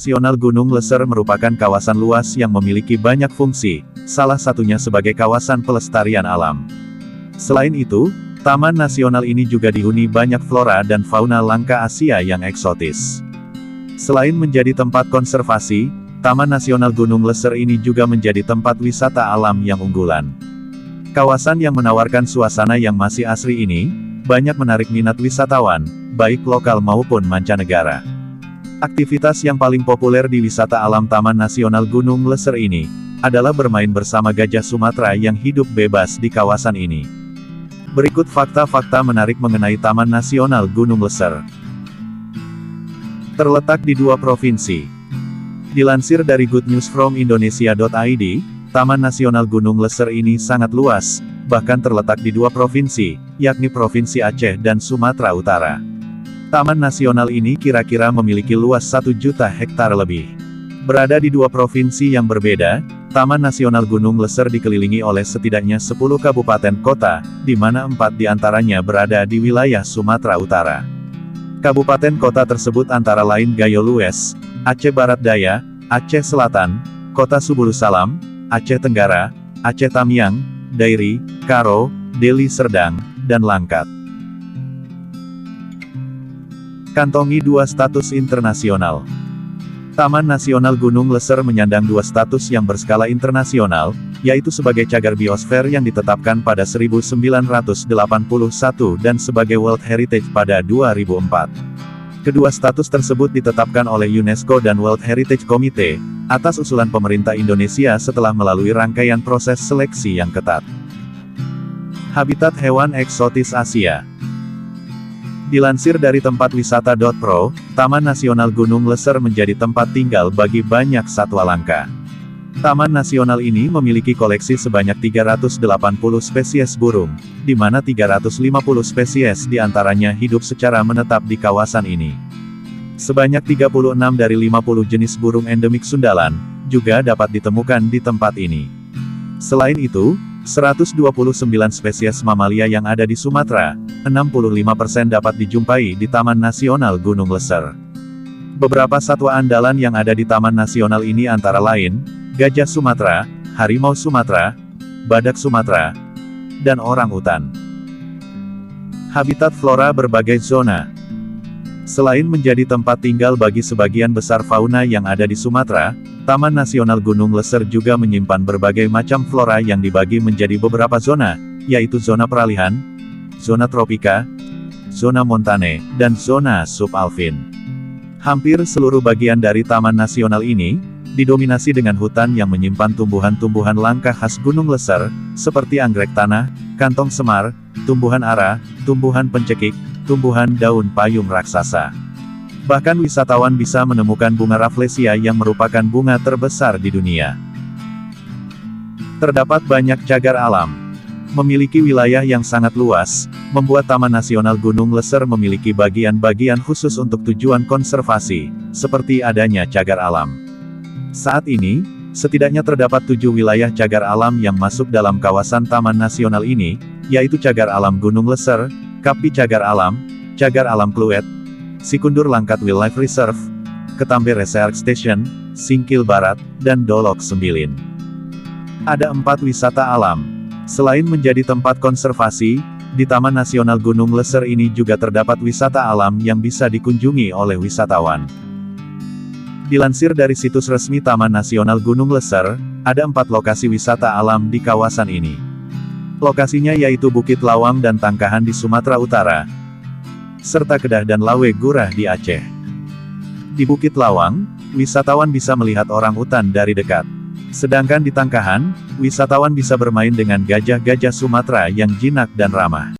Nasional Gunung Leser merupakan kawasan luas yang memiliki banyak fungsi, salah satunya sebagai kawasan pelestarian alam. Selain itu, Taman Nasional ini juga dihuni banyak flora dan fauna langka Asia yang eksotis. Selain menjadi tempat konservasi, Taman Nasional Gunung Leser ini juga menjadi tempat wisata alam yang unggulan. Kawasan yang menawarkan suasana yang masih asri ini, banyak menarik minat wisatawan, baik lokal maupun mancanegara. Aktivitas yang paling populer di wisata alam Taman Nasional Gunung Leser ini, adalah bermain bersama gajah Sumatera yang hidup bebas di kawasan ini. Berikut fakta-fakta menarik mengenai Taman Nasional Gunung Leser. Terletak di 2 provinsi. Dilansir dari goodnewsfromindonesia.id, Taman Nasional Gunung Leser ini sangat luas, bahkan terletak di 2 provinsi, yakni Provinsi Aceh dan Sumatera Utara. Taman Nasional ini kira-kira memiliki luas 1 juta hektar lebih. Berada di 2 provinsi yang berbeda, Taman Nasional Gunung Leser dikelilingi oleh setidaknya 10 kabupaten kota, di mana 4 diantaranya berada di wilayah Sumatera Utara. Kabupaten kota tersebut antara lain Gayo Lues, Aceh Barat Daya, Aceh Selatan, Kota Subulu Salam, Aceh Tenggara, Aceh Tamiang, Dairi, Karo, Deli Serdang, dan Langkat. Kantongi 2 status internasional. Taman Nasional Gunung Leser menyandang 2 status yang berskala internasional, yaitu sebagai cagar biosfer yang ditetapkan pada 1981 dan sebagai World Heritage pada 2004. Kedua status tersebut ditetapkan oleh UNESCO dan World Heritage Committee, atas usulan pemerintah Indonesia setelah melalui rangkaian proses seleksi yang ketat. Habitat hewan eksotis Asia. Dilansir dari tempatwisata.pro, Taman Nasional Gunung Leser menjadi tempat tinggal bagi banyak satwa langka. Taman Nasional ini memiliki koleksi sebanyak 380 spesies burung, di mana 350 spesies diantaranya hidup secara menetap di kawasan ini. Sebanyak 36 dari 50 jenis burung endemik Sundaland, juga dapat ditemukan di tempat ini. Selain itu, 129 spesies mamalia yang ada di Sumatera, 65% dapat dijumpai di Taman Nasional Gunung Leser. Beberapa satwa andalan yang ada di Taman Nasional ini antara lain, gajah Sumatera, harimau Sumatera, badak Sumatera, dan orang utan. Habitat flora berbagai zona. Selain menjadi tempat tinggal bagi sebagian besar fauna yang ada di Sumatera, Taman Nasional Gunung Leser juga menyimpan berbagai macam flora yang dibagi menjadi beberapa zona, yaitu zona peralihan, zona tropika, zona montane, dan zona subalpin. Hampir seluruh bagian dari Taman Nasional ini, didominasi dengan hutan yang menyimpan tumbuhan-tumbuhan langka khas Gunung Leser, seperti anggrek tanah, kantong semar, tumbuhan ara, tumbuhan pencekik, tumbuhan daun payung raksasa. Bahkan wisatawan bisa menemukan bunga Rafflesia yang merupakan bunga terbesar di dunia. Terdapat banyak cagar alam. Memiliki wilayah yang sangat luas, membuat Taman Nasional Gunung Leser memiliki bagian-bagian khusus untuk tujuan konservasi, seperti adanya cagar alam. Saat ini, setidaknya terdapat 7 wilayah cagar alam yang masuk dalam kawasan Taman Nasional ini, yaitu Cagar Alam Gunung Leser, Kapi Cagar Alam Kluet, Sikundur Langkat Wildlife Reserve, Ketambe Research Station, Singkil Barat, dan Dolok Sembilin. Ada 4 wisata alam. Selain menjadi tempat konservasi, di Taman Nasional Gunung Leser ini juga terdapat wisata alam yang bisa dikunjungi oleh wisatawan. Dilansir dari situs resmi Taman Nasional Gunung Leser, ada 4 lokasi wisata alam di kawasan ini. Lokasinya yaitu Bukit Lawang dan Tangkahan di Sumatera Utara, serta Kedah dan Lawe Gurah di Aceh. Di Bukit Lawang, wisatawan bisa melihat orang utan dari dekat. Sedangkan di Tangkahan, wisatawan bisa bermain dengan gajah-gajah Sumatera yang jinak dan ramah.